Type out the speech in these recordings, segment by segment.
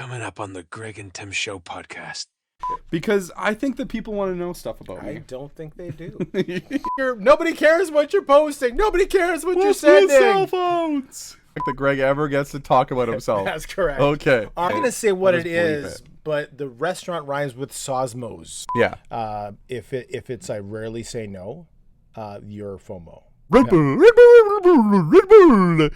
coming up on the Greg and Tim Show podcast. Because I think that people want to know stuff about I me. don't think they do. Nobody cares what you're posting. Nobody cares what you're sending. Cell phones. That Greg ever gets to talk about himself. That's correct. Okay. I'm going to say what I'll it just believe is, it. but the restaurant rhymes with Sosmos. Yeah. If it's I rarely say no, you're FOMO. Red Bull, Red Bull, Red Bull, Red Bull.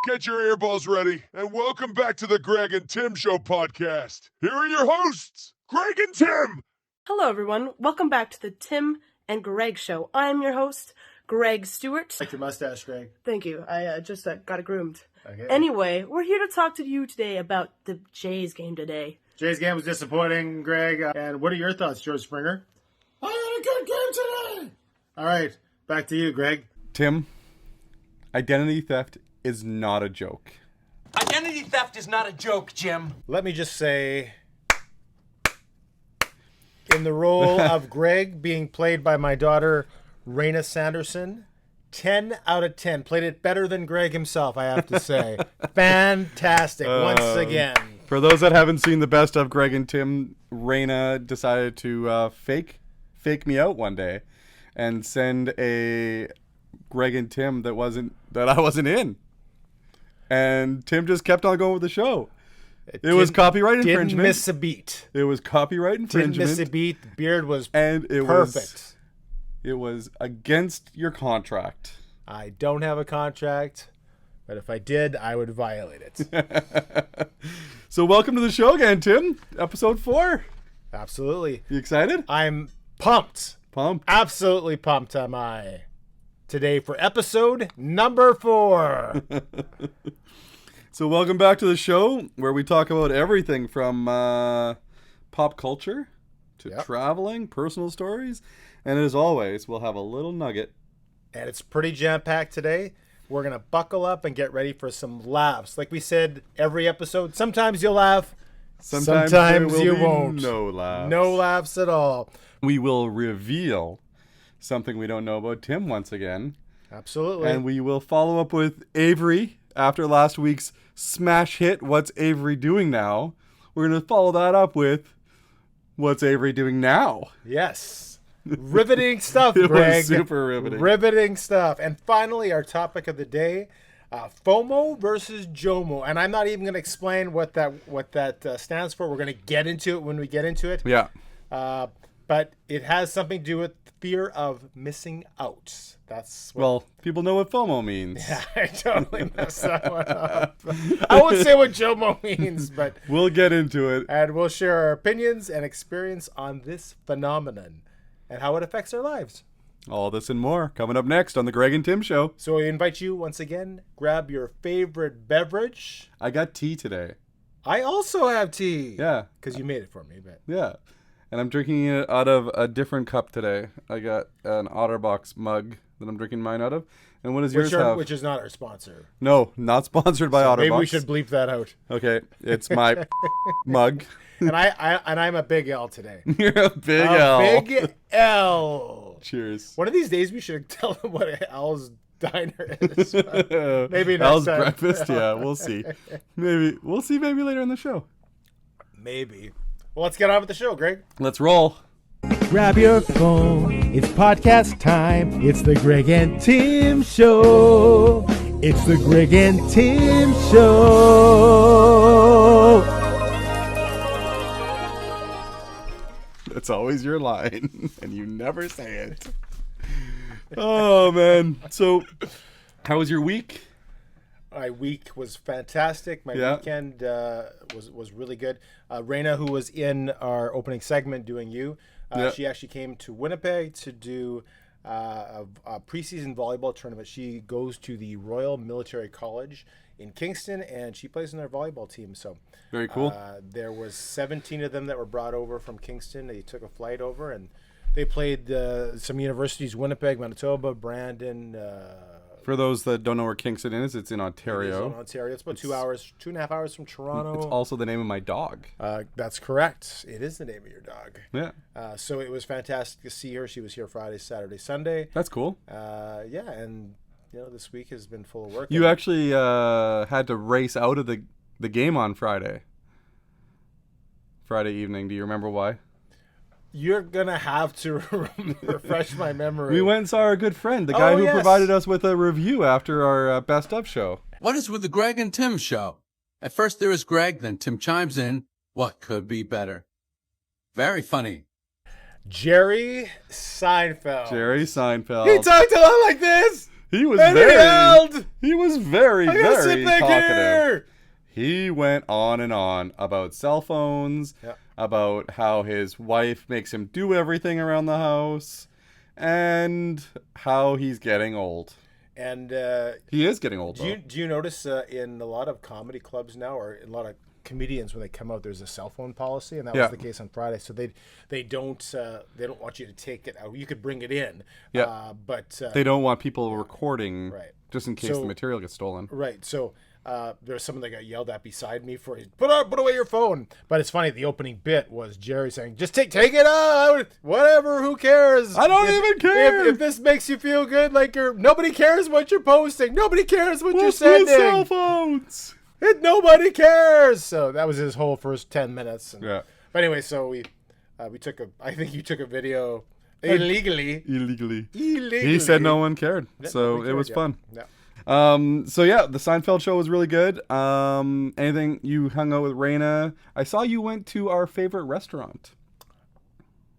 Get your earballs ready, and welcome back to the Greg and Tim Show podcast. Here are your hosts, Greg and Tim. Hello, everyone. Welcome back to the Tim and Greg Show. I am your host, Greg Stewart. Like your mustache, Greg. Thank you. I just got it groomed. Okay. Anyway, we're here to talk to you today about the Jays game today. Jay's game was disappointing, Greg. And what are your thoughts, George Springer? I had a good game today. All right, back to you, Greg. Tim, identity theft is not a joke. Identity theft is not a joke, Jim. Let me just say, in the role of Greg being played by my daughter, Raina Sanderson, 10 out of 10. Played it better than Greg himself, I have to say. Fantastic, once again. For those that haven't seen the best of Greg and Tim, Raina decided to fake me out one day and send a Greg and Tim that I wasn't in. And Tim just kept on going with the show. It was copyright infringement. Didn't miss a beat. It was copyright infringement. Didn't miss a beat. The beard was and it perfect. It was against your contract. I don't have a contract, but if I did, I would violate it. So welcome to the show again, Tim. Episode 4. Absolutely. You excited? I'm pumped. Pumped. Absolutely pumped am I. Today for episode number 4. So welcome back to the show where we talk about everything from pop culture to traveling, personal stories, and as always, we'll have a little nugget. And it's pretty jam-packed today. We're going to buckle up and get ready for some laughs. Like we said, every episode, sometimes you'll laugh, sometimes you won't. No laughs. No laughs at all. We will reveal something we don't know about Tim once again. Absolutely. And we will follow up with Avery after last week's smash hit, What's Avery Doing Now? We're going to follow that up with What's Avery Doing Now? Yes. Riveting stuff, It Greg. was super riveting. Riveting stuff. And finally, our topic of the day, FOMO versus JOMO. And I'm not even going to explain what that stands for. We're going to get into it when we get into it. Yeah. But it has something to do with fear of missing out. That's what... Well, people know what FOMO means. Yeah, I totally messed that one up. I won't say what JOMO means, but... We'll get into it. And we'll share our opinions and experience on this phenomenon and how it affects our lives. All this and more coming up next on the Greg and Tim Show. So we invite you once again, grab your favorite beverage. I got tea today. I also have tea. Yeah. Because you made it for me, but... Yeah. And I'm drinking it out of a different cup today. I got an Otterbox mug that I'm drinking mine out of. And what does yours have? Which is not our sponsor. No, not sponsored by Otterbox. Maybe we should bleep that out. Okay, it's my mug. And I'm a big L today. You're a big L. Big L. Cheers. One of these days we should tell them what L's diner is. Maybe next Al's time. breakfast. Yeah, we'll see. Maybe later in the show. Maybe. Well, let's get on with the show, Greg. Let's roll. Grab your phone, it's podcast time. It's the Greg and Tim Show. It's the Greg and Tim Show. That's always your line, and you never say it. Oh, man. So, how was your week? My week was fantastic. My weekend was really good. Raina, who was in our opening segment doing she actually came to Winnipeg to do a preseason volleyball tournament. She goes to the Royal Military College in Kingston, and she plays in their volleyball team. So very cool. There was 17 of them that were brought over from Kingston. They took a flight over, and they played some universities: Winnipeg, Manitoba, Brandon. For those that don't know where Kingston is, it's in Ontario. It's in Ontario. It's about 2.5 hours from Toronto. It's also the name of my dog. That's correct. It is the name of your dog. Yeah. So it was fantastic to see her. She was here Friday, Saturday, Sunday. That's cool. And this week has been full of work. You actually had to race out of the game on Friday. Friday evening. Do you remember why? You're gonna have to refresh my memory. We went and saw our good friend, the guy who yes. provided us with a review after our best of show. What is with the Greg and Tim show? At first there is Greg, then Tim chimes in. What could be better? Very funny. Jerry Seinfeld. Jerry Seinfeld. He talked a lot like this. He was and very. He yelled. He was very, I gotta very sit back talkative. here. He went on and on about cell phones, about how his wife makes him do everything around the house, and how he's getting old. And he is getting old. Do you notice in a lot of comedy clubs now, or in a lot of comedians when they come out, there's a cell phone policy, and that was the case on Friday. So they don't want you to take it out. You could bring it in, but they don't want people recording, just in case So- the material gets stolen. Right. So there was someone that got yelled at beside me for put away your phone. But it's funny. The opening bit was Jerry saying, "Just take it out, whatever. Who cares? I don't even care. If this makes you feel good, like nobody cares what you're posting. Nobody cares what you're What's with sending. cell phones? Nobody cares." So that was his whole first 10 minutes. Yeah. But anyway, so we took I think you took a video illegally. He said no one cared, so it was fun. Yeah. So yeah, the Seinfeld show was really good. Anything, you hung out with Raina. I saw you went to our favorite restaurant.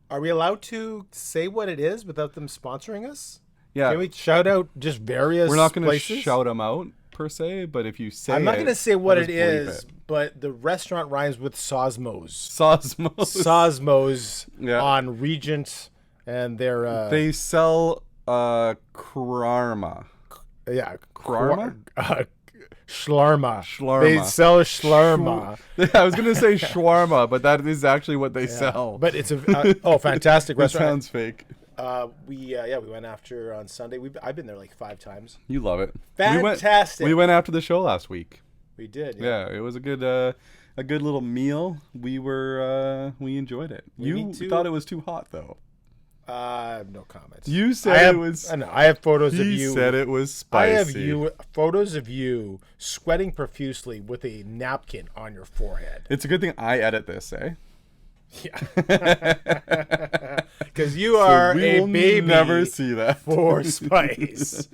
Are we allowed to say what it is without them sponsoring us? Yeah. Can we shout out just various We're not going to places? shout them out per se, but if you say I'm not going to say what it is, but the restaurant rhymes with Sosmos. Sosmos on Regent, and they're they sell Krarma. Yeah, Krarma? Shlarma. They sell shlarma. I was going to say shawarma, but that is actually what they sell. But it's a fantastic That restaurant. sounds fake. We went after on Sunday. I've been there like 5 times. You love it. Fantastic. We went after the show last week. We did. Yeah, it was a good little meal. We enjoyed it. You thought it was too hot though. No comments. You said it was. I know. I have photos of you. He said it was spicy. I have photos of you sweating profusely with a napkin on your forehead. It's a good thing I edit this, eh? Yeah. Because you are a baby. Never see that. For spice.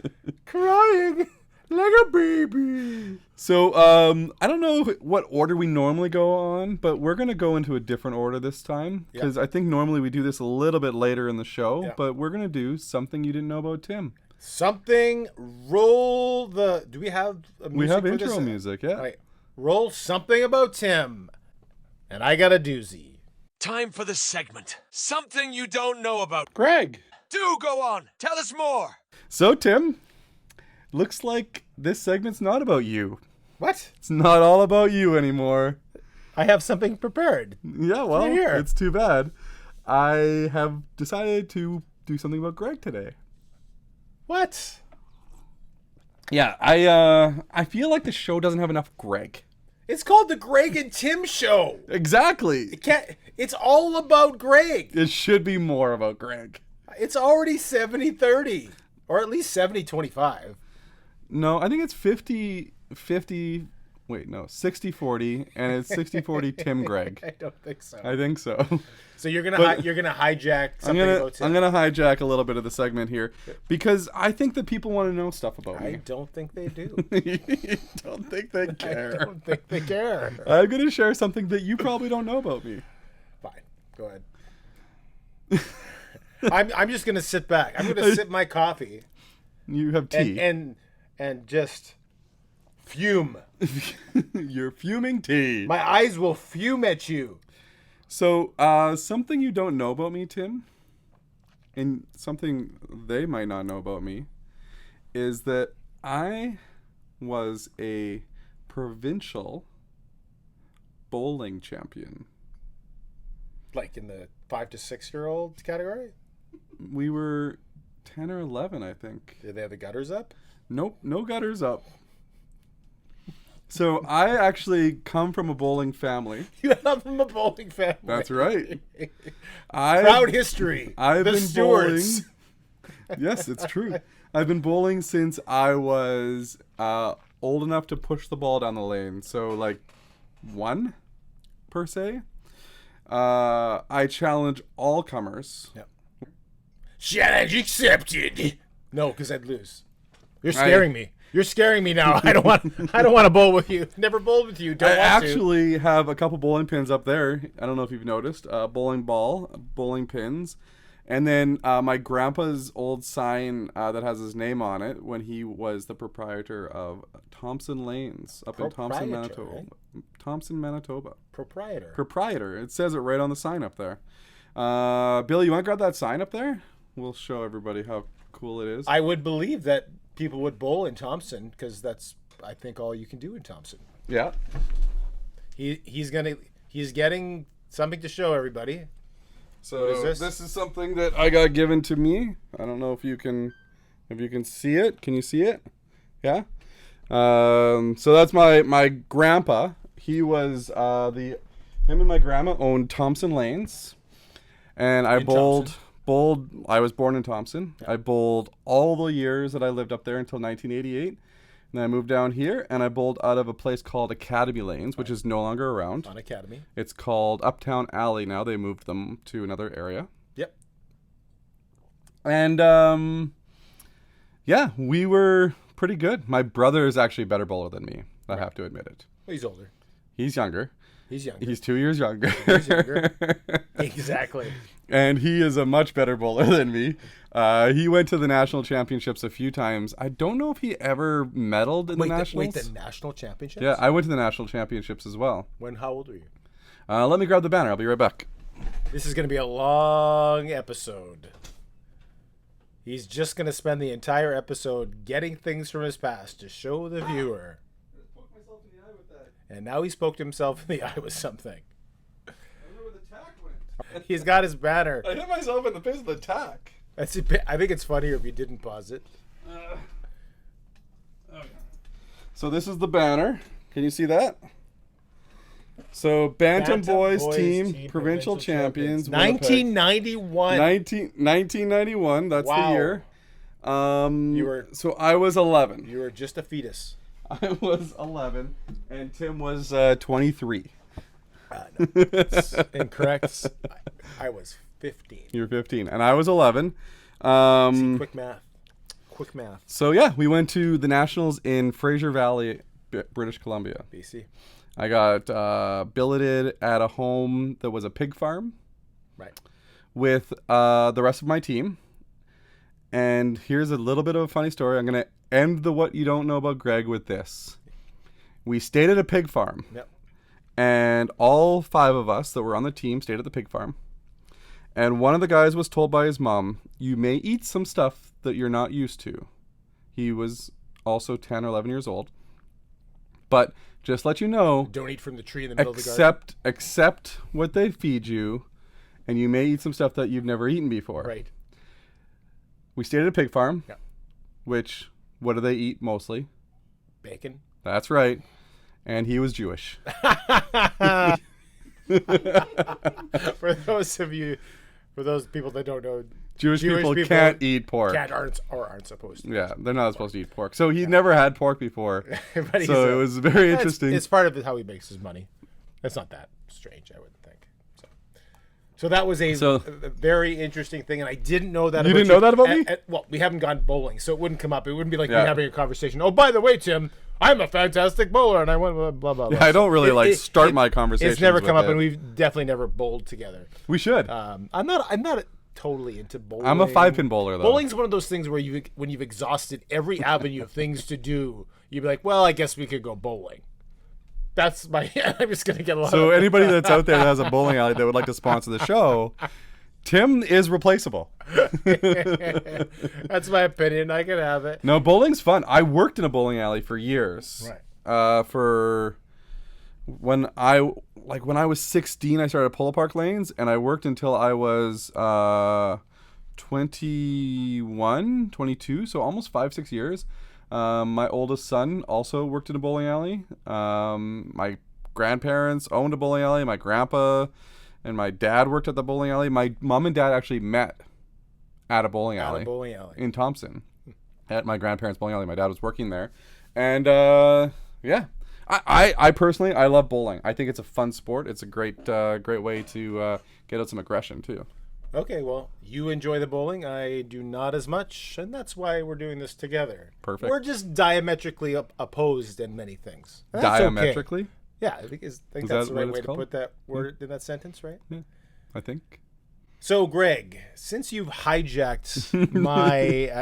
Crying like a baby. So, I don't know what order we normally go on, but we're going to go into a different order this time. Because I think normally we do this a little bit later in the show, but we're going to do something you didn't know about Tim. Something, roll the... Do we have a music We have for intro this? music, yeah. All right. Roll something about Tim. And I got a doozy. Time for the segment. Something you don't know about. Greg. Do go on. Tell us more. So, Tim, looks like this segment's not about you. What? It's not all about you anymore. I have something prepared. Yeah, well, Here. it's too bad. I have decided to do something about Greg today. What? Yeah, I feel like the show doesn't have enough Greg. It's called the Greg and Tim Show. Exactly. It's all about Greg. It should be more about Greg. It's already 70-30. Or at least 70-25. No, I think it's 50-50. Wait, no, 60-40, and it's 60-40 Tim Greg. I don't think so. I think so. So you're gonna hijack something about Tim. I'm gonna hijack a little bit of the segment here because I think that people want to know stuff about me. I don't think they do. You don't think they care? I don't think they care. I'm gonna share something that you probably don't know about me. Fine, go ahead. I'm just gonna sit back. I'm gonna sip my coffee. You have tea and just fume. You're fuming tea. My eyes will fume at you. So, something you don't know about me, Tim, and something they might not know about me, is that I was a provincial bowling champion. Like in the 5 to 6 year old category? We were 10 or 11, I think. Did they have the gutters up? Nope, no gutters up. So I actually come from a bowling family. You come from a bowling family. That's right. Proud history. I've been Stewards. bowling. Yes, it's true. I've been bowling since I was old enough to push the ball down the lane. So like 1 per se. I challenge all comers. Yep. Challenge accepted. No, because I'd lose. You're scaring me. You're scaring me now. I don't want to bowl with you. Never bowled with you. Don't want to. I actually have a couple bowling pins up there. I don't know if you've noticed. Bowling ball, bowling pins. And then my grandpa's old sign that has his name on it when he was the proprietor of Thompson Lanes up in Thompson, Manitoba. Right? Thompson, Manitoba. Proprietor. It says it right on the sign up there. Bill, you want to grab that sign up there? We'll show everybody how cool it is. I would believe that people would bowl in Thompson because that's, I think, all you can do in Thompson. Yeah. He's getting something to show everybody. So this is something that I got given to me. I don't know if you can see it. Can you see it? Yeah. So that's my grandpa. He was him and my grandma owned Thompson Lanes, and I bowled. I was born in Thompson. Yeah. I bowled all the years that I lived up there until 1988. And then I moved down here, and I bowled out of a place called Academy Lanes, which is no longer around. On Academy. It's called Uptown Alley now. They moved them to another area. Yep. And, yeah, we were pretty good. My brother is actually a better bowler than me. I have to admit it. Well, he's older. He's younger. He's 2 years younger. Exactly. And he is a much better bowler than me. He went to the national championships a few times. I don't know if he ever medaled in the nationals. The national championships? Yeah, I went to the national championships as well. How old were you? Let me grab the banner. I'll be right back. This is going to be a long episode. He's just going to spend the entire episode getting things from his past to show the viewer. And now he's poked himself in the eye with something. I don't know where the tack went. He's got his banner. I hit myself in the face with the tack. I think it's funnier if you didn't pause it. Okay. So this is the banner. Can you see that? So Bantam Boys team provincial champions. 1991. 1991. That's wow. the year. So I was 11. You were just a fetus. I was 11, and Tim was 23. No, that's incorrect. I was 15. You were 15, and I was 11. See, quick math. So yeah, we went to the nationals in Fraser Valley, British Columbia. BC. I got billeted at a home that was a pig farm. Right. With the rest of my team. And here's a little bit of a funny story. I'm going to end the what you don't know about Greg with this. We stayed at a pig farm. Yep. And all 5 of us that were on the team stayed at the pig farm. And one of the guys was told by his mom, you may eat some stuff that you're not used to. He was also 10 or 11 years old. But just let you know, don't eat from the tree in the middle of the garden. Accept what they feed you, and you may eat some stuff that you've never eaten before. Right. We stayed at a pig farm, yeah. Which, what do they eat mostly? Bacon. That's right. And he was Jewish. For those people that don't know, Jewish people can't eat pork. Aren't supposed to. Yeah, they're not supposed to eat pork. So he never had pork before. But so it was very interesting. It's part of how he makes his money. That's not that strange, I wouldn't think. So that was a very interesting thing, and I didn't know that. You didn't know that about me? Well, we haven't gone bowling, so it wouldn't come up. It wouldn't be like me having a conversation. Oh, by the way, Tim, I'm a fantastic bowler, and I went blah blah blah. Yeah, I don't really start my conversation. It's never come up, and we've definitely never bowled together. We should. I'm not totally into bowling. I'm a 5-pin bowler, though. Bowling's one of those things where when you've exhausted every avenue of things to do, you'd be like, well, I guess we could go bowling. That's my. I'm just gonna get a lot. So anybody that's out there that has a bowling alley that would like to sponsor the show, Tim is replaceable. That's my opinion. I can have it. No, bowling's fun. I worked in a bowling alley for years. Right. For when I was 16, I started at Polo Park Lanes, and I worked until I was 21, 22, so almost 5-6 years. My oldest son also worked in a bowling alley. My grandparents owned a bowling alley. My grandpa and my dad worked at the bowling alley. My mom and dad actually met at a bowling alley in Thompson at my grandparents' bowling alley. My dad was working there. And, yeah, I personally, I love bowling. I think it's a fun sport. It's a great way to get out some aggression too. Okay, well, you enjoy the bowling. I do not as much, and that's why we're doing this together. Perfect. We're just diametrically opposed in many things. And that's Diametrically? okay. Yeah, I think that's the right way to put that word in that sentence, right? Yeah, I think. So, Greg, since you've hijacked my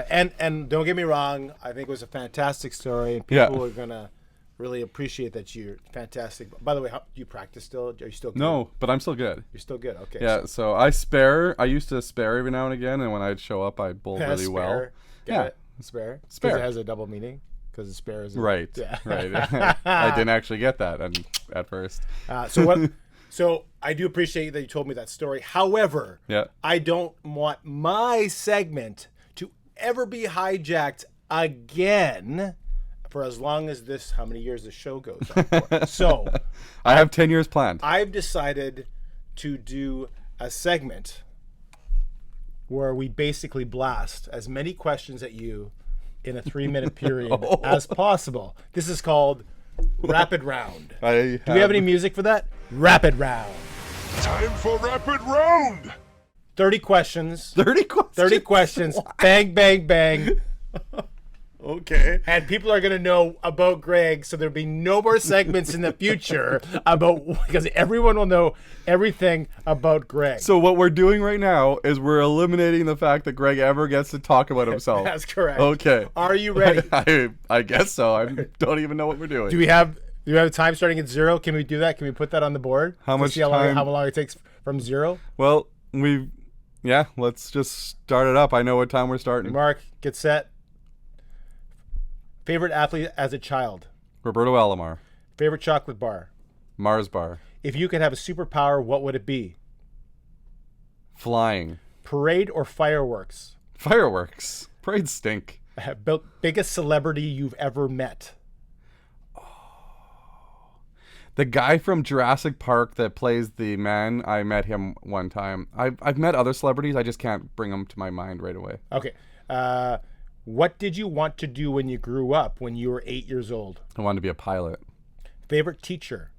and don't get me wrong, I think it was a fantastic story, and people are gonna really appreciate that you're fantastic. By the way, do you practice still? Are you still good? No, but I'm still good. You're still good. Okay. Yeah, so I spare. I used to spare every now and again, and when I'd show up, I'd bowl really well. Yeah, spare. Spare. It has a double meaning because spare is right. Yeah. Right. I didn't actually get that at first. So I do appreciate that you told me that story. However, I don't want my segment to ever be hijacked again for as long as how many years the show goes on for. So I have 10 years planned. I've decided to do a segment where we basically blast as many questions at you in a 3-minute period as possible. This is called Rapid Round. Do we have any music for that? Rapid Round. Time for Rapid Round. 30 questions. 30 questions? 30 questions. Bang, bang, bang. Okay. And people are going to know about Greg, so there'll be no more segments in the future because everyone will know everything about Greg. So what we're doing right now is we're eliminating the fact that Greg ever gets to talk about himself. That's correct. Okay. Are you ready? I guess so. I don't even know what we're doing. Do we have time starting at 0? Can we do that? Can we put that on the board? How much see time? How long it takes from 0? Well, let's just start it up. I know what time we're starting. Mark, get set. Favorite athlete as a child? Roberto Alomar. Favorite chocolate bar? Mars bar. If you could have a superpower, what would it be? Flying. Parade or fireworks? Fireworks. Parades stink. Biggest celebrity you've ever met? The guy from Jurassic Park that plays the man, I met him one time. I've met other celebrities. I just can't bring them to my mind right away. Okay. What did you want to do when you grew up, when you were 8 years old? I wanted to be a pilot. Favorite teacher?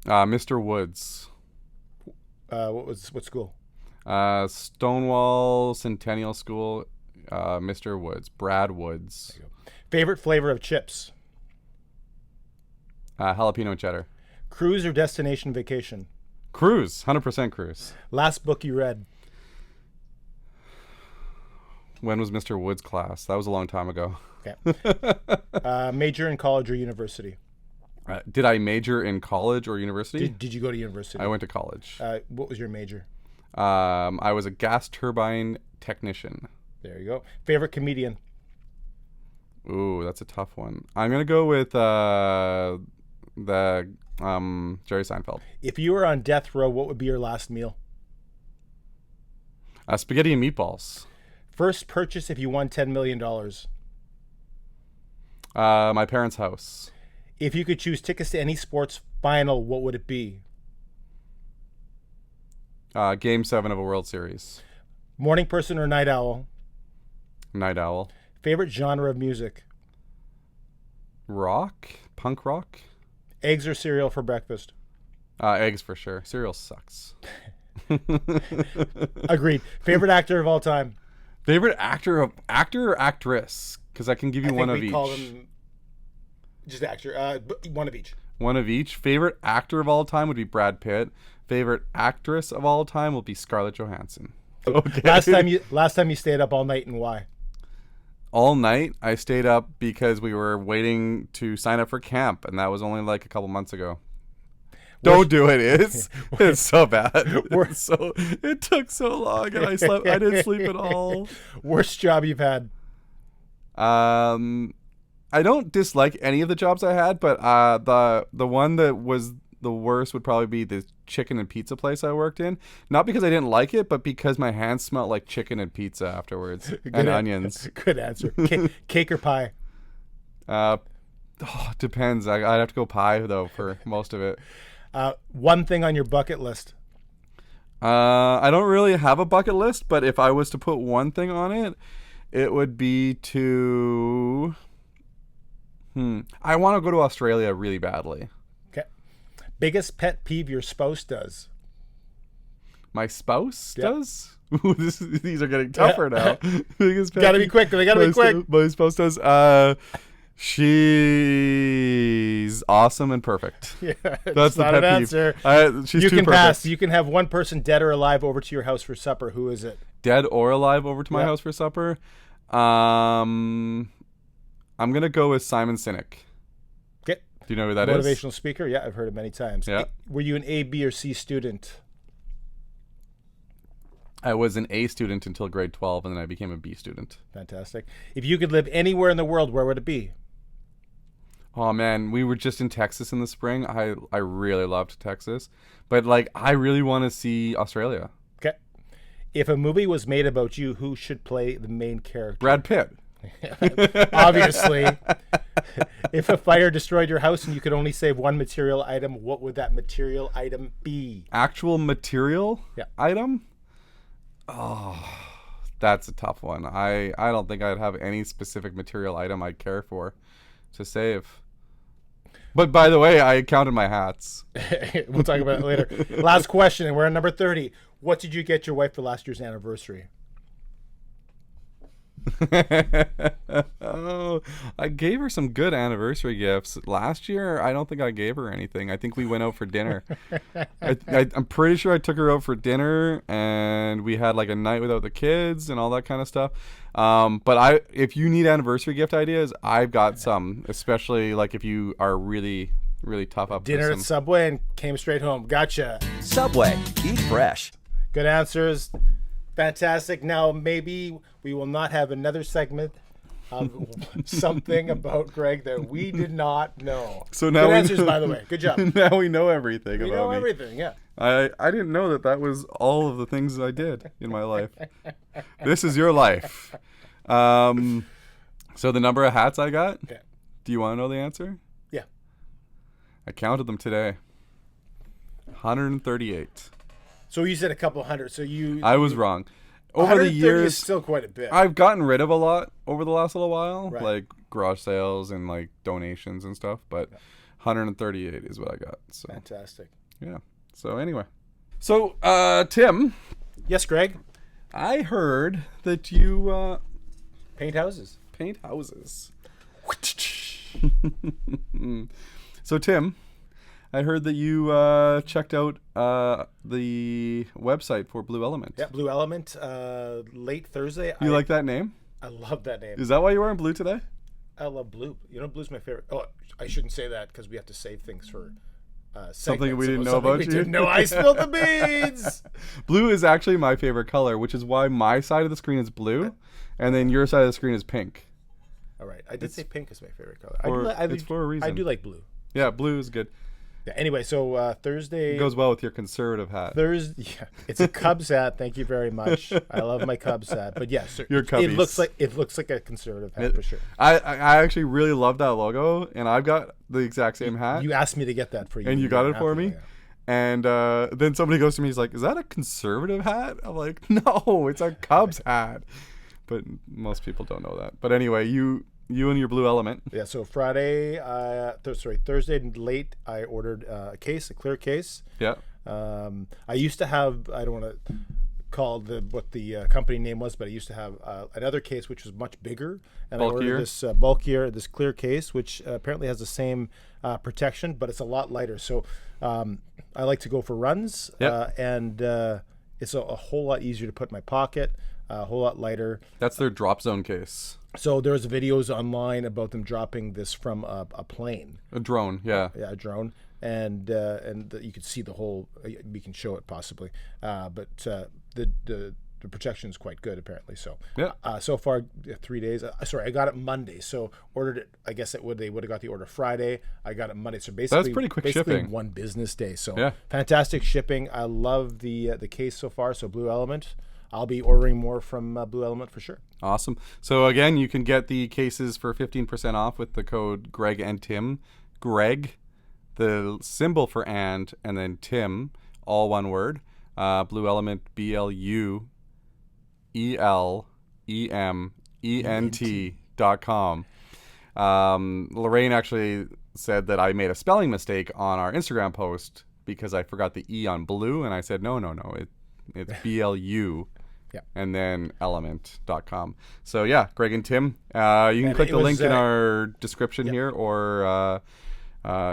Mr. Woods. What school? Stonewall Centennial School. Mr. Woods. Brad Woods. Favorite flavor of chips? Jalapeno cheddar. Cruise or destination vacation? Cruise. 100% cruise. Last book you read? When was Mr. Woods' class? That was a long time ago. Okay. Major in college or university? Did I major in college or university? Did you go to university? I went to college. What was your major? I was a gas turbine technician. There you go. Favorite comedian? Ooh, that's a tough one. I'm going to go with Jerry Seinfeld. If you were on death row, what would be your last meal? Spaghetti and meatballs. First purchase if you won $10 million? My parents' house. If you could choose tickets to any sports final, what would it be? Game 7 of a World Series. Morning person or night owl? Night owl. Favorite genre of music? Rock? Punk rock? Eggs or cereal for breakfast? Eggs for sure. Cereal sucks. Agreed. Favorite actor of all time? Favorite actor or actress? Because I can give you one of each. Call them just actor. One of each. One of each. Favorite actor of all time would be Brad Pitt. Favorite actress of all time will be Scarlett Johansson. Okay. Last time you stayed up all night and why? All night I stayed up because we were waiting to sign up for camp, and that was only like a couple months ago. Don't do it. It's so bad. It took so long, and I didn't sleep at all. Worst job you've had? I don't dislike any of the jobs I had, but the one that was the worst would probably be the chicken and pizza place I worked in. Not because I didn't like it, but because my hands smelled like chicken and pizza afterwards. And onions. Good answer. Cake or pie? Depends. I'd have to go pie, though, for most of it. One thing on your bucket list? I don't really have a bucket list, but if I was to put one thing on it, it would be to... I want to go to Australia really badly. Okay. Biggest pet peeve your spouse does? My spouse does? Ooh, these are getting tougher now. Biggest pet Gotta be peeve quick. They gotta be quick. My spouse does. She's awesome and perfect. Yeah, that's the not pet an peeve. answer. She's you too can perfect. pass. You can have one person, dead or alive, over to your house for supper. Who is it? Dead or alive, over to my house for supper. I'm gonna go with Simon Sinek. Okay. Do you know who that is? Motivational speaker. Yeah, I've heard it many times. Yeah. Were you an A, B, or C student? I was an A student until grade 12, and then I became a B student. Fantastic. If you could live anywhere in the world, where would it be? Oh man, we were just in Texas in the spring. I really loved Texas, but like I really want to see Australia. Okay. If a movie was made about you, who should play the main character? Brad Pitt. Obviously. If a fire destroyed your house and you could only save one material item, what would that material item be? Actual material item? Oh, that's a tough one. I don't think I'd have any specific material item I'd care for to save. But by the way, I counted my hats. We'll talk about it later. Last question, and we're on number 30. What did you get your wife for last year's anniversary? Oh, I gave her some good anniversary gifts. Last year, I don't think I gave her anything. I think we went out for dinner. I'm pretty sure I took her out for dinner, and we had like a night without the kids and all that kind of stuff. But if you need anniversary gift ideas, I've got some, especially like if you are really, really tough up. Dinner at Subway and came straight home. Gotcha. Subway. Eat fresh. Good answers. Fantastic. Now, maybe we will not have another segment of something about Greg that we did not know. So now good answers, by the way. Good job. Now we know everything about me. We know everything, yeah. I didn't know that was all of the things I did in my life. This is your life. So the number of hats I got? Okay. Do you want to know the answer? Yeah. I counted them today. 138. So you said a couple hundred. So I was wrong. Over the years, is still quite a bit. I've gotten rid of a lot over the last little while, Right. like garage sales and like donations and stuff. But 138 is what I got. So Fantastic. yeah. So anyway, so Tim. Yes, Greg. I heard that you Paint houses. paint houses. So Tim, I heard that you checked out the website for Blu Element. Yeah, Blue Element. Late Thursday. You like that name? I love that name. Is that why you're wearing blue today? I love blue. You know, blue's my favorite. Oh, I shouldn't say that because we have to save things for Something we didn't know something about we you? Didn't know. I spilled the beans. Blue is actually my favorite color, which is why my side of the screen is blue, and then your side of the screen is pink. All right, I did say pink is my favorite color. It's for a reason. I do like blue. Yeah, blue is good. Yeah, anyway, so Thursday It goes well with your conservative hat. Thursday, yeah, it's a Cubs hat. Thank you very much. I love my Cubs hat. But yes, Your it Cubbies. looks like a conservative hat for sure. I actually really love that logo, and I've got the exact same hat. You asked me to get that for you, and you got it for me. Yeah. And then somebody goes to me, he's like, "Is that a conservative hat?" I'm like, "No, it's a Cubs hat." But most people don't know that. But anyway, you and your Blue Element. Yeah. So Thursday late, I ordered a clear case. Yeah. I used to have. I don't want to call what the company name was, but I used to have another case which was much bigger, and Bulkier. I ordered this clear case, which apparently has the same protection, but it's a lot lighter. So I like to go for runs, and it's a whole lot easier to put in my pocket, a whole lot lighter. That's their drop zone case. So there's videos online about them dropping this from a plane. A drone, yeah. Yeah, a drone. And you can see the whole. We can show it possibly, but the protection is quite good apparently. So so far 3 days. Sorry, I got it Monday. So ordered it. I guess they would have got the order Friday. I got it Monday. So basically, that's pretty quick shipping. 1 business day. So fantastic shipping. I love the case so far. So Blue Element. I'll be ordering more from Blue Element for sure. Awesome. So again, you can get the cases for 15% off with the code Greg and Tim. Greg, the symbol for and then Tim, all one word. Blue Element, BlueElement.com. Lorraine actually said that I made a spelling mistake on our Instagram post because I forgot the E on blue, and I said, no, it's BLU. Yeah. And then element.com. So, yeah, Greg and Tim, you can click the link in our description here or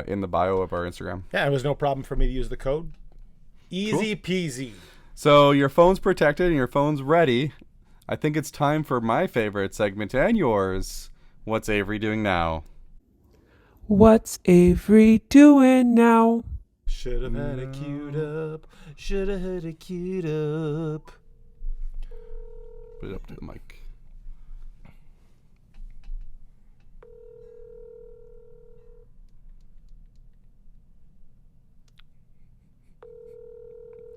in the bio of our Instagram. Yeah, it was no problem for me to use the code. Easy peasy. So your phone's protected and your phone's ready. I think it's time for my favorite segment and yours. What's Avery doing now? What's Avery doing now? Should have had it queued up. Should have had it queued up. Put it up to the mic.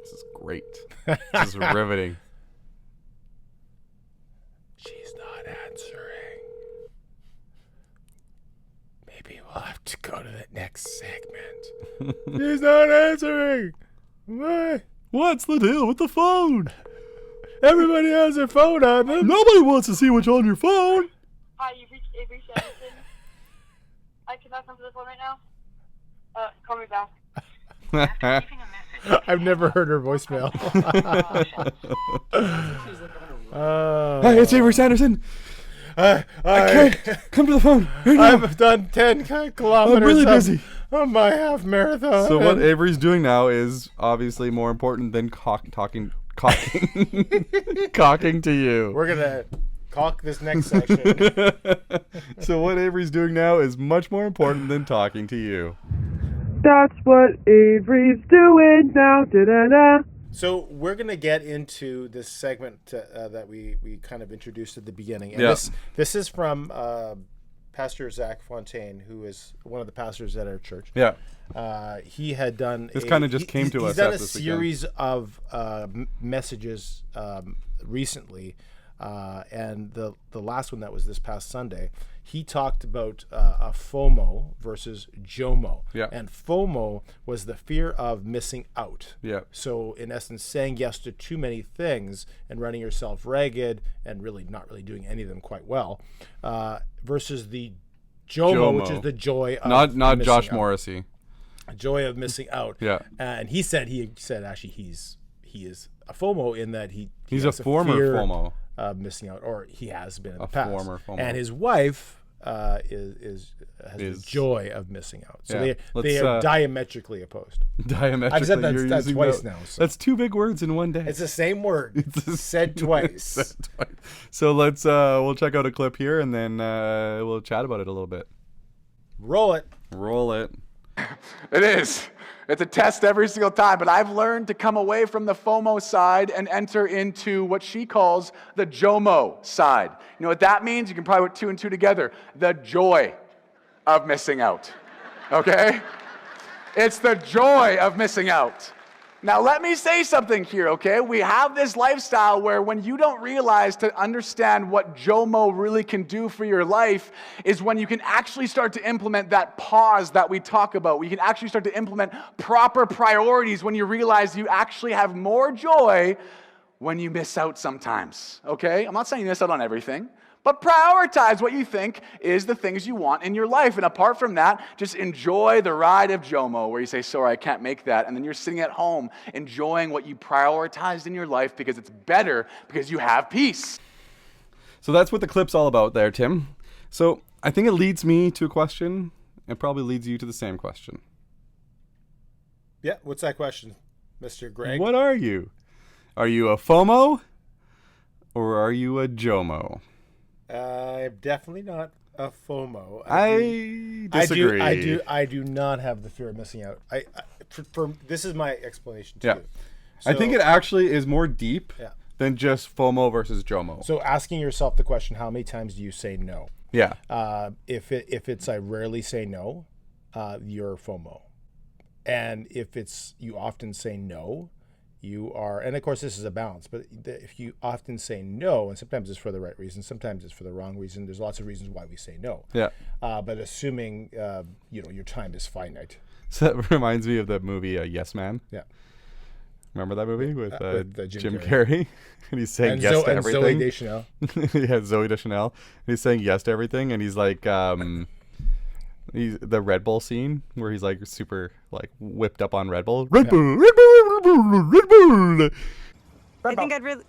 This is great. This is riveting. She's not answering. Maybe we'll have to go to the next segment. She's not answering. Why? What's the deal with the phone? Everybody has their phone on them. Nobody wants to see what's on your phone. Hi, you've reached Avery Sanderson. I cannot come to the phone right now. Call me back. I've never heard her voicemail. Hey, it's Avery Sanderson. I can't come to the phone right now. I've done 10 kilometers. I'm really busy on my half marathon. So what Avery's doing now is obviously more important than cocking to you. We're gonna cock this next section. So what Avery's doing now is much more important than talking to you. That's what Avery's doing now. Da-da-da. So we're going to get into this segment that we kind of introduced at the beginning. And this is from Pastor Zach Fontaine, who is one of the pastors at our church. Yeah. He had done... This kind of just came to us. He's done a series of messages recently. And the last one that was this past Sunday, he talked about a FOMO versus JOMO. Yeah. And FOMO was the fear of missing out. Yeah. So in essence, saying yes to too many things and running yourself ragged and really not really doing any of them quite well, versus the JOMO, which is the joy of not Josh out. Morrissey. Joy of missing out. Yeah. And he said actually he is a FOMO in that he's a former FOMO. Missing out, or he has been in the past. Former FOMO. And his wife has the joy of missing out. So they are diametrically opposed. Diametrically, I've said that twice now. So. That's two big words in one day. It's the same word. It's said twice. So let's we'll check out a clip here, and then we'll chat about it a little bit. Roll it. Roll it. It is. It's a test every single time, but I've learned to come away from the FOMO side and enter into what she calls the JOMO side. You know what that means? You can probably put two and two together. The joy of missing out. Okay? It's the joy of missing out. Now, let me say something here, okay? We have this lifestyle where when you don't realize to understand what JOMO really can do for your life is when you can actually start to implement that pause that we talk about. We can actually start to implement proper priorities when you realize you actually have more joy when you miss out sometimes, okay? I'm not saying you miss out on everything, but prioritize what you think is the things you want in your life. And apart from that, just enjoy the ride of JOMO, where you say, sorry, I can't make that. And then you're sitting at home enjoying what you prioritized in your life because it's better, because you have peace. So that's what the clip's all about there, Tim. So I think it leads me to a question, and probably leads you to the same question. Yeah, what's that question, Mr. Greg? What are you? Are you a FOMO or are you a JOMO? I'm definitely not a FOMO. I disagree. I do not have the fear of missing out. This is my explanation to you. So, I think it actually is more deep than just FOMO versus JOMO. So asking yourself the question, how many times do you say no? Yeah. If it's I rarely say no, you're FOMO. And if it's you often say no, you are, and of course this is a balance, but if you often say no, and sometimes it's for the right reason, sometimes it's for the wrong reason, there's lots of reasons why we say no. Yeah. But assuming, your time is finite. So that reminds me of the movie Yes Man. Yeah. Remember that movie with Jim Carrey. Carrey? And he's saying And yes to and everything. Zooey Deschanel. Yeah, Zooey Deschanel. And he's saying yes to everything, and he's like, he's the Red Bull scene where he's like super like whipped up on Red Bull. Red Bull, Red Bull, Red Bull, Red Bull. I think I'd really.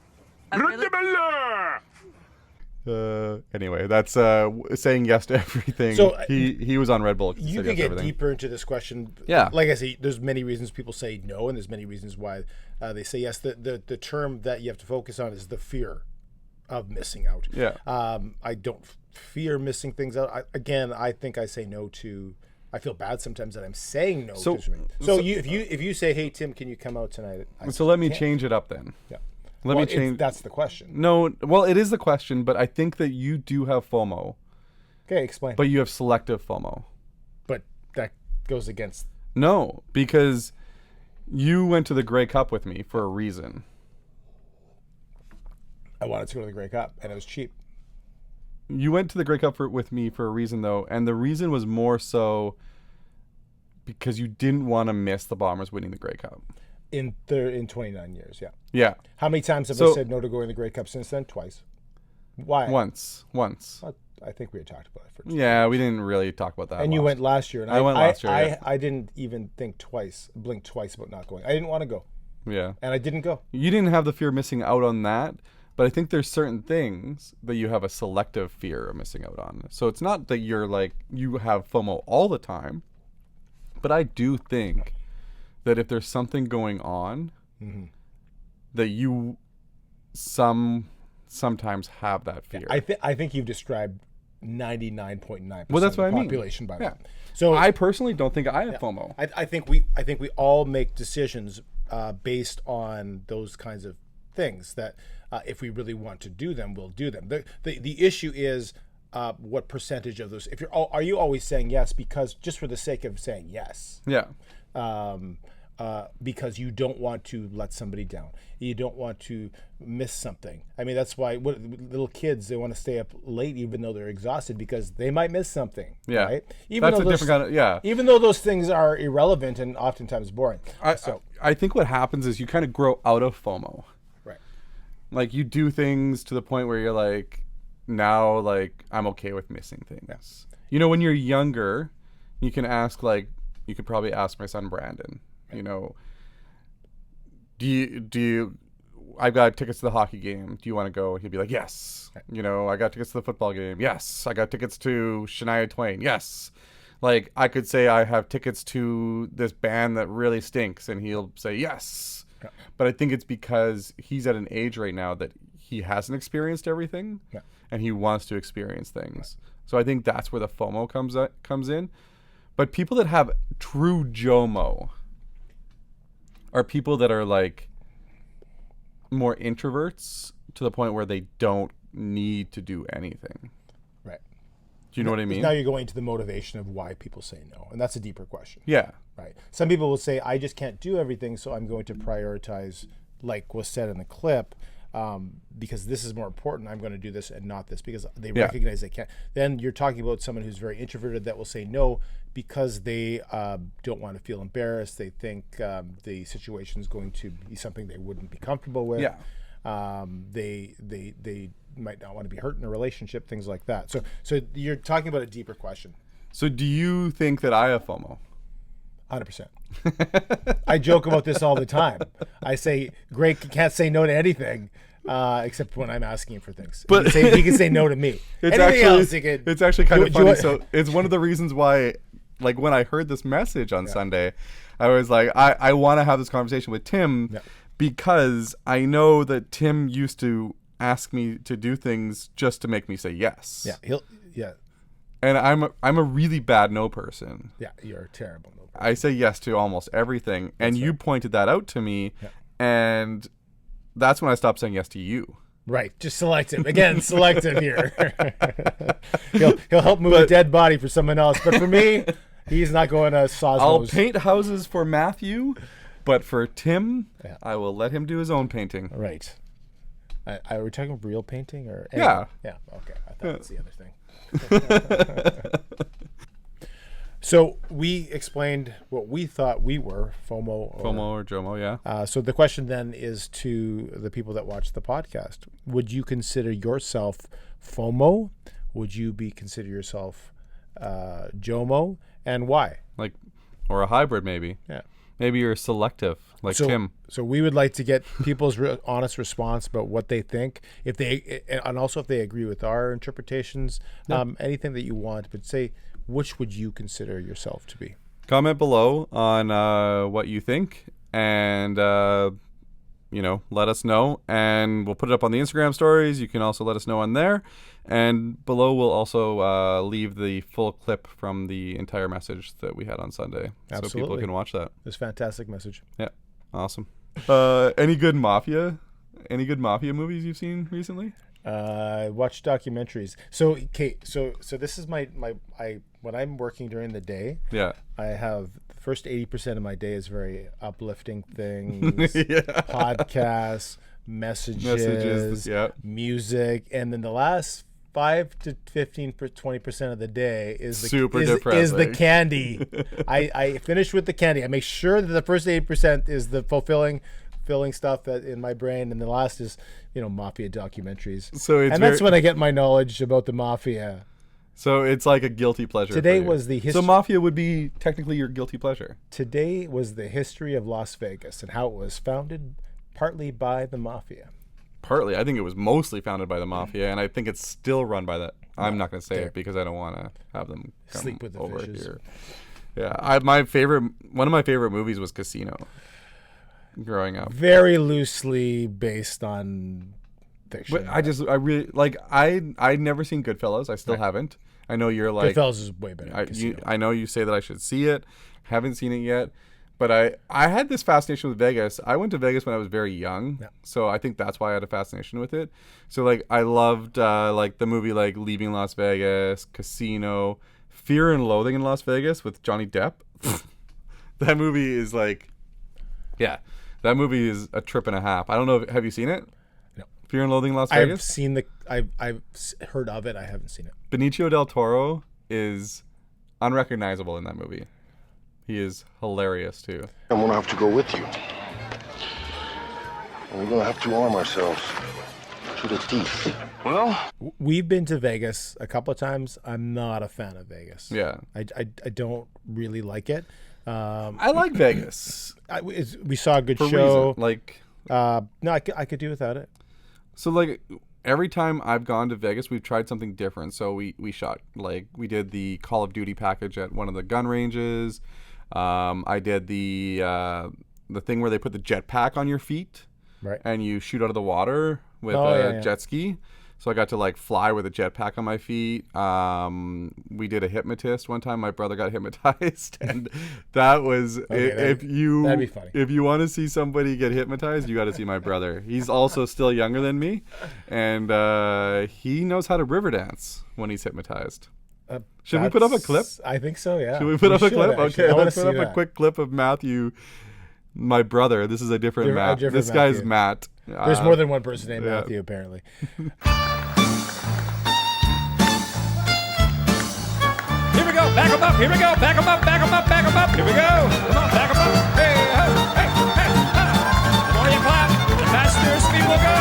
Anyway, that's saying yes to everything. So he was on Red Bull. You can get deeper into this question. Yeah. Like I say, there's many reasons people say no, and there's many reasons why they say yes. The term that you have to focus on is the fear of missing out. Yeah. I don't fear missing things out. I think I say no to. I feel bad sometimes that I'm saying no to something. So if you say, hey Tim, can you come out tonight? So let me change it up then. Yeah. Let me change. That's the question. No, well, it is the question, but I think that you do have FOMO. Okay, explain. But you have selective FOMO. But that goes against. No, because you went to the Grey Cup with me for a reason. I wanted to go to the Grey Cup, and it was cheap. You went to the Grey Cup with me for a reason, though, and the reason was more so because you didn't want to miss the Bombers winning the Grey Cup. In 29 years, yeah. Yeah. How many times have I said no to going to the Grey Cup since then? Twice. Why? Once. I think we had talked about it first. Yeah, we didn't really talk about that. And you went last year, and I went last year. I didn't even blink twice about not going. I didn't want to go. Yeah. And I didn't go. You didn't have the fear of missing out on that, but I think there's certain things that you have a selective fear of missing out on. So it's not that you're like you have FOMO all the time, but I do think that if there's something going on, that you sometimes have that fear. I think you've described 99.9% well, that's what of the I mean. population by that. So I personally don't think I have FOMO. I think we all make decisions based on those kinds of things that if we really want to do them, we'll do them. The issue is what percentage of those. Are you always saying yes because just for the sake of saying yes? Yeah. Because you don't want to let somebody down. You don't want to miss something. I mean, that's why little kids, they want to stay up late even though they're exhausted because they might miss something. Yeah. Right? That's a different kind of, yeah. Even though those things are irrelevant and oftentimes boring. I think what happens is you kind of grow out of FOMO. Right. Like you do things to the point where you're like, now like I'm okay with missing things. Yes. You know, when you're younger, you can ask you could probably ask my son Brandon, you know, do you I've got tickets to the hockey game. Do you want to go? He'd be like, yes. You know, I got tickets to the football game. Yes. I got tickets to Shania Twain. Yes. Like I could say I have tickets to this band that really stinks and he'll say yes. Yeah. But I think it's because he's at an age right now that he hasn't experienced everything and he wants to experience things. Right. So I think that's where the FOMO comes in. But people that have true JOMO are people that are like more introverts to the point where they don't need to do anything. Right. Do you know what I mean? Now you're going to the motivation of why people say no, and that's a deeper question. Yeah. Right. Some people will say, I just can't do everything, so I'm going to prioritize, like was said in the clip, because this is more important. I'm going to do this and not this because they recognize they can't. Then you're talking about someone who's very introverted that will say no because they don't want to feel embarrassed. They think the situation is going to be something they wouldn't be comfortable with. Yeah. They might not want to be hurt in a relationship, things like that. So you're talking about a deeper question. So do you think that I have FOMO? 100%. I joke about this all the time. I say Greg can't say no to anything except when I'm asking him for things. But he can say no to me. It's actually kind of funny. So it's one of the reasons why, like when I heard this message on Sunday, I was like, I want to have this conversation with Tim because I know that Tim used to ask me to do things just to make me say yes. Yeah. And I'm a really bad no person. Yeah, you're a terrible no person. I say yes to almost everything, and you pointed that out to me, and that's when I stopped saying yes to you. Right, just selective. Again, selective here. he'll help move a dead body for someone else, but for me, he's not going to Sosmos. I'll paint houses for Matthew, but for Tim, I will let him do his own painting. Right. Are we talking real painting or? Yeah. Yeah. Okay, I thought that's the other thing. So we explained what we thought we were, FOMO or JOMO, yeah. So the question then is to the people that watch the podcast: would you consider yourself FOMO? Would you consider yourself JOMO, and why? Or a hybrid, maybe. Yeah. Maybe you're selective, like Tim. So we would like to get people's honest response about what they think, and also if they agree with our interpretations. Anything that you want, but say, which would you consider yourself to be? Comment below on what you think, and let us know, and we'll put it up on the Instagram stories. You can also let us know on there, and below we'll also leave the full clip from the entire message that we had on Sunday. Absolutely. So people can watch that. It's a fantastic message. Yeah, awesome. Any good Mafia movies you've seen recently? Watch documentaries. So this is my when I'm working during the day. Yeah. I have the first 80% of my day is very uplifting things, podcasts, messages, music, and then the last 5 to 20% of the day is the candy. I finish with the candy. I make sure that the first 80% is the fulfilling stuff that in my brain, and the last is Mafia documentaries. That's when I get my knowledge about the Mafia. So it's like a guilty pleasure. Today was the history. So Mafia would be technically your guilty pleasure. Today was the history of Las Vegas and how it was founded partly by the Mafia. Partly, I think it was mostly founded by the Mafia, and I think it's still run by that. I'm not going to say it because I don't want to have them come sleep with the over fishes. Here. Yeah, one of my favorite movies was Casino. Growing up, very loosely based on fiction. But I'd never seen Goodfellas. I still haven't. I know you're like Goodfellas is way better. I know you say that I should see it. Haven't seen it yet. But I had this fascination with Vegas. I went to Vegas when I was very young, so I think that's why I had a fascination with it. So I loved the movie Leaving Las Vegas, Casino, Fear and Loathing in Las Vegas with Johnny Depp. That movie is that movie is a trip and a half. I don't know. Have you seen it? No. Fear and Loathing in Las Vegas? I've seen I've heard of it. I haven't seen it. Benicio del Toro is unrecognizable in that movie. He is hilarious too. I'm gonna have to go with you. We're gonna have to arm ourselves to the teeth. Well, we've been to Vegas a couple of times. I'm not a fan of Vegas. Yeah, I don't really like it. I like Vegas. We saw a good show. No, I could do without it. So every time I've gone to Vegas, we've tried something different. So we shot we did the Call of Duty package at one of the gun ranges. I did the thing where they put the jetpack on your feet, right? And you shoot out of the water with a jet ski. So I got to fly with a jetpack on my feet. We did a hypnotist one time. My brother got hypnotized, and that was that'd be funny. If you want to see somebody get hypnotized, you got to see my brother. He's also still younger than me, and he knows how to river dance when he's hypnotized. Should we put up a clip? I think so. Yeah. Should we put up a clip? Actually. Okay, let's put up a quick clip of Matthew. My brother. This is a different Matt. This guy's Matt. There's more than one person named Matthew, apparently. Here we go. Back him up. Here we go. Back him up. Back him up. Back him up. Here we go. Come on. Back him up. Hey, hey, hey, hey. The more you clap, the faster your speed will go.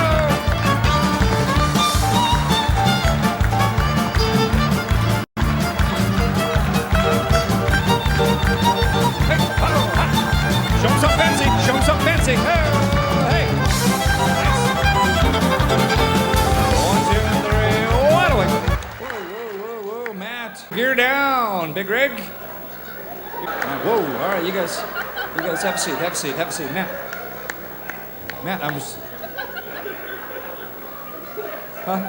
Show him something fancy. Show him something fancy. Hey, hey. Nice. 1, 2, 3. Whoa, Matt. Gear down, Big Rig. Whoa, all right, you guys have a seat. Have a seat. Matt, I was...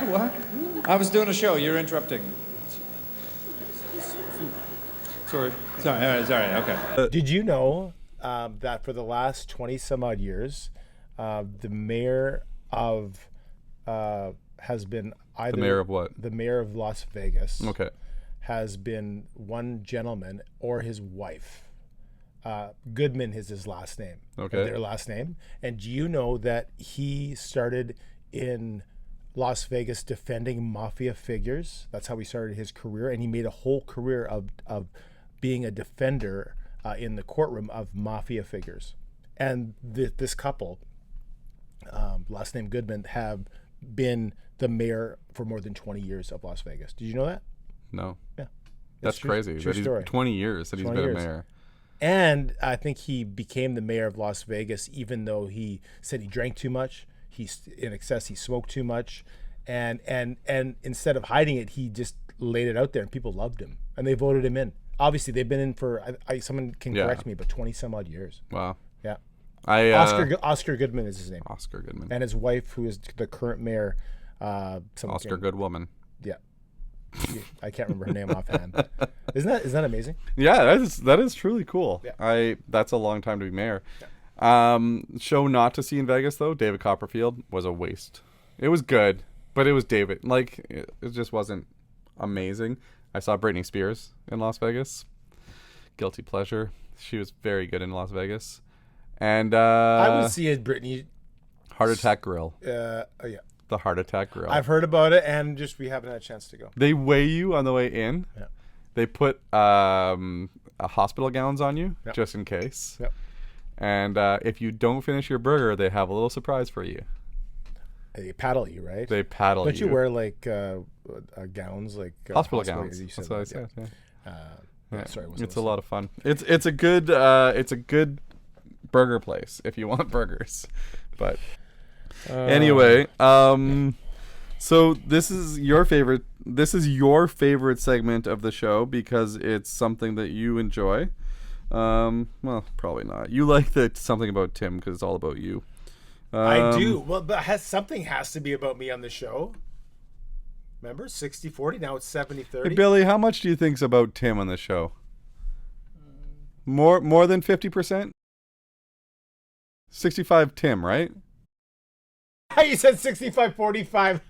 What? I was doing a show. You're interrupting. Sorry. All right, okay. Did you know that for the last 20 some odd years, the mayor of has been either... The mayor of what? The mayor of Las Vegas. Okay. Has been one gentleman or his wife. Goodman is his last name. Okay. Their last name. And do you know that he started in Las Vegas defending mafia figures? That's how he started his career, and he made a whole career of being a defender in the courtroom of mafia figures. And this couple, last name Goodman, have been the mayor for more than 20 years of Las Vegas. Did you know that? No. Yeah. That's crazy. True story. 20 years that he's been a mayor. And I think he became the mayor of Las Vegas, even though he said he drank too much. He's in excess. He smoked too much, and instead of hiding it, he just laid it out there, and people loved him, and they voted him in. Obviously, they've been in for someone can correct me, but 20 some odd years. Wow. Yeah. Oscar Goodman is his name. Oscar Goodman. And his wife, who is the current mayor. Oscar Goodwoman. Yeah. I can't remember her name offhand. Isn't that amazing? Yeah, that is truly cool. Yeah. That's a long time to be mayor. Yeah. Show not to see in Vegas though. David Copperfield was a waste. It was good, but it was David. Like it just wasn't amazing. I saw Britney Spears in Las Vegas. Guilty pleasure. She was very good in Las Vegas. And I would see it, Britney. Heart Attack Grill. Yeah. The Heart Attack Grill. I've heard about it, and we haven't had a chance to go. They weigh you on the way in. Yeah. They put hospital gowns on you just in case. Yep. And if you don't finish your burger, they have a little surprise for you. They paddle you, right? They paddle you. Don't you wear like gowns, like hospital gowns? That's what I said. Yeah. Sorry, it's a lot of fun. It's a good burger place if you want burgers, but. Anyway, so this is your favorite segment of the show because it's something that you enjoy. Well, probably not. You like something about Tim because it's all about you. I do. Well, but something has to be about me on the show. Remember, 60-40, now it's 70-30. Hey, Billy, how much do you think's about Tim on the show? More than 50%? 65 Tim, right? You said 65-45.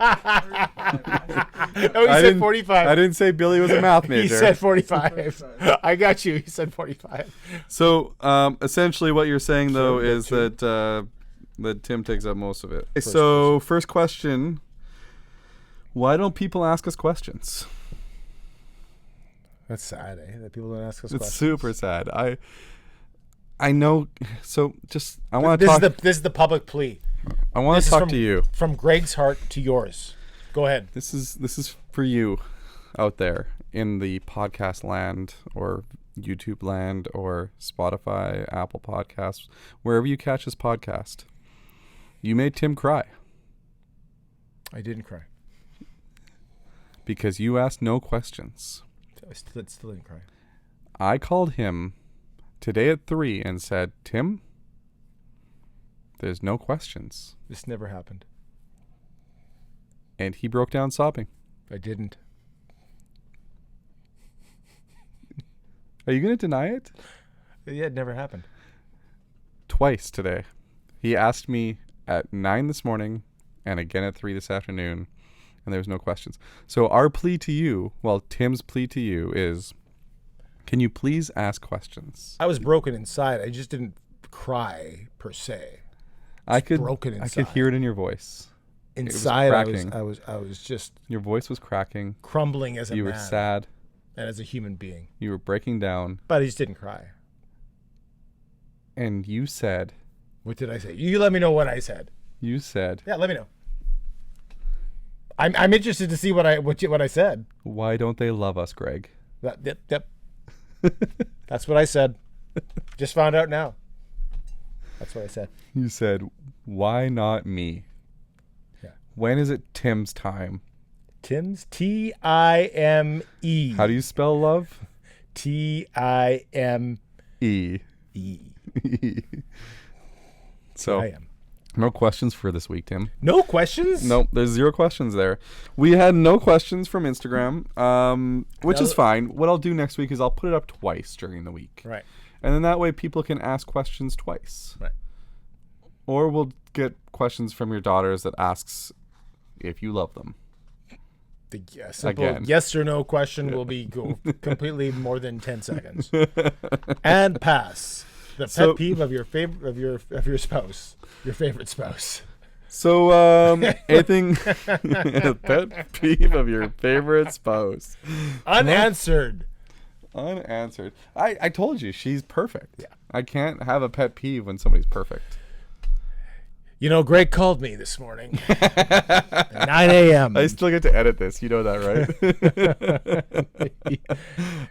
No, he said 45. I didn't say Billy was a math major. He said 45. I got you. He said 45. So, essentially what you're saying, though, is that Tim takes up most of it. First question. Why don't people ask us questions? That's sad, eh? That people don't ask us questions. It's super sad. I know. So, I want to talk. This is the public plea. I want to talk to you. From Greg's heart to yours. Go ahead. This is for you out there in the podcast land or YouTube land or Spotify, Apple Podcasts, wherever you catch this podcast. You made Tim cry. I didn't cry. Because you asked no questions. I still didn't cry. I called him today at 3 and said, Tim, there's no questions. This never happened. And he broke down sobbing. I didn't. Are you going to deny it? Yeah, it never happened. Twice today. He asked me at 9 this morning and again at 3 this afternoon, and there was no questions. So our plea to you, Tim's plea to you is, can you please ask questions? I was broken inside. I just didn't cry per se. I could hear it in your voice. Inside, I was just. Your voice was cracking, crumbling as a man. You were sad, and as a human being. You were breaking down, but I just didn't cry. And you said, "What did I say?" You let me know what I said. You said, "Yeah, let me know." I'm interested to see what I said. Why don't they love us, Greg? Yep. That's what I said. Just found out now. That's what I said. You said, why not me? Yeah. When is it Tim's time? Tim's? Time. How do you spell love? Time. So, no questions for this week, Tim. No questions? Nope, there's 0 questions there. We had no questions from Instagram, which is fine. What I'll do next week is I'll put it up twice during the week. Right. And then that way people can ask questions twice. Right. Or we'll get questions from your daughters that asks if you love them. The simple yes or no question will be completely more than 10 seconds. And pass. The pet peeve of your your spouse, your favorite spouse. So, anything pet peeve of your favorite spouse? Unanswered. Unanswered. I told you, she's perfect. Yeah. I can't have a pet peeve when somebody's perfect. You know, Greg called me this morning at 9 a.m. I still get to edit this. You know that,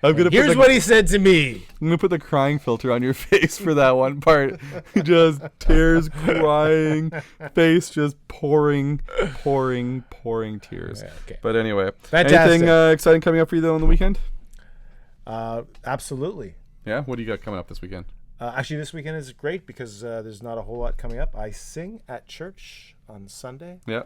right? Here's what he said to me. I'm going to put the crying filter on your face for that one part. Just tears, crying, face just pouring tears. Yeah, okay. But anyway. Fantastic. Anything exciting coming up for you, though, on the weekend? Absolutely. Yeah? What do you got coming up this weekend? Actually, this weekend is great because there's not a whole lot coming up. I sing at church on Sunday. Yeah.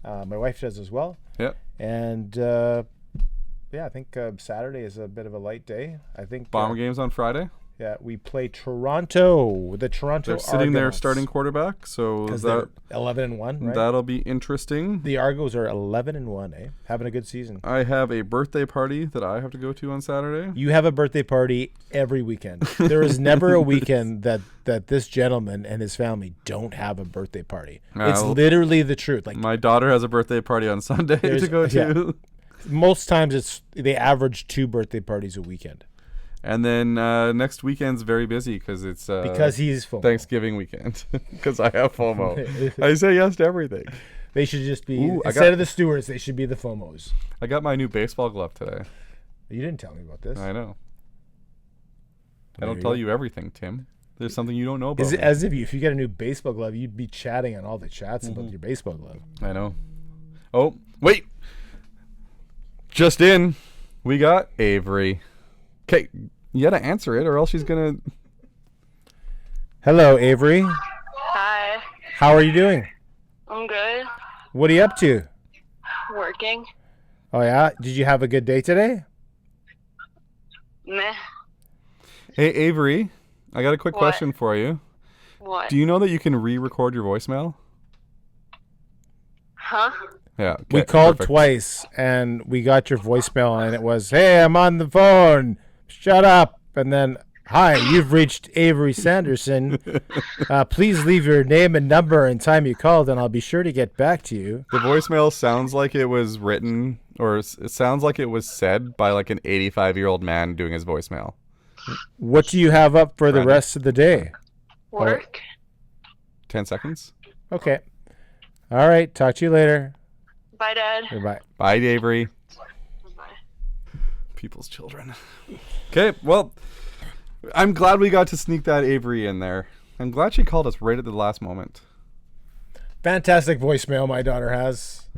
My wife does as well. Yeah. And I think Saturday is a bit of a light day. I think Bomber games on Friday. Yeah, we play Toronto. The Toronto. They're sitting there starting quarterback, so they're 11-1. Right? That'll be interesting. The Argos are 11-1. Having a good season. I have a birthday party that I have to go to on Saturday. You have a birthday party every weekend. There is never a weekend that this gentleman and his family don't have a birthday party. It's literally the truth. Like, my daughter has a birthday party on Sunday to go to. Yeah. Most times they average 2 birthday parties a weekend. And then next weekend's very busy because it's because he's FOMO. Thanksgiving weekend because I have FOMO. I say yes to everything. They should just be instead of the stewards, they should be the FOMOs. I got my new baseball glove today. You didn't tell me about this. I know. I don't tell you everything, Tim. There's something you don't know about. Is it as if you get a new baseball glove, you'd be chatting on all the chats about your baseball glove? I know. Oh, wait. Just in, we got Avery. Okay, you gotta answer it or else she's gonna... Hello, Avery. Hi. How are you doing? I'm good. What are you up to? Working. Oh, yeah? Did you have a good day today? Meh. Hey, Avery, I got a quick question for you. What? Do you know that you can re-record your voicemail? Huh? Yeah. Okay, we called perfect. twice, and we got your voicemail, and it was, hey, I'm on the phone. Shut up. And then, hi, you've reached Avery Sanderson. Please leave your name and number and time you called, and I'll be sure to get back to you. The voicemail sounds like it was written, or it sounds like it was said by like an 85-year-old man doing his voicemail. What do you have up for the rest of the day? Work. 10 seconds? Okay. All right. Talk to you later. Bye, Dad. Goodbye. Bye, Avery. Bye. People's children. Okay, well, I'm glad we got to sneak that Avery in there. I'm glad she called us right at the last moment. Fantastic voicemail my daughter has.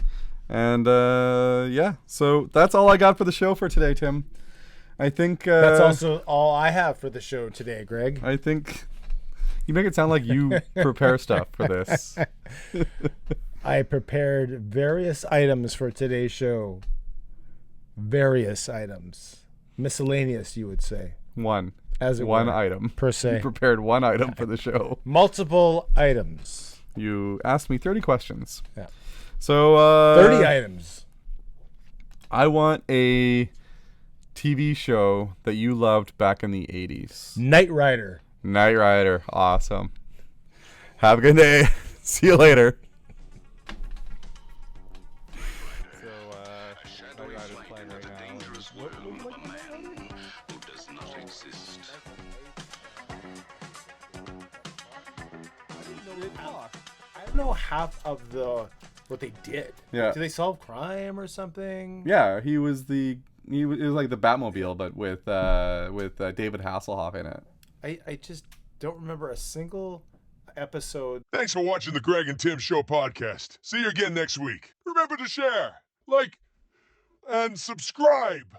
And, yeah, so that's all I got for the show for today, Tim. I think... that's also all I have for the show today, Greg. I think... You make it sound like you prepare stuff for this. I prepared various items for today's show. Various items. Miscellaneous, you would say. One. As it one were, item. Per se. You prepared one item for the show. Multiple items. You asked me 30 questions. Yeah. So, 30 items. I want a TV show that you loved back in the 80s. Knight Rider. Knight Rider. Awesome. Have a good day. See you later. I don't know half of what they did. Yeah. Do they solve crime or something? Yeah, it was like the Batmobile, but with David Hasselhoff in it. I just don't remember a single episode. Thanks for watching the Greg and Tim Show podcast. See you again next week. Remember to share, like, and subscribe.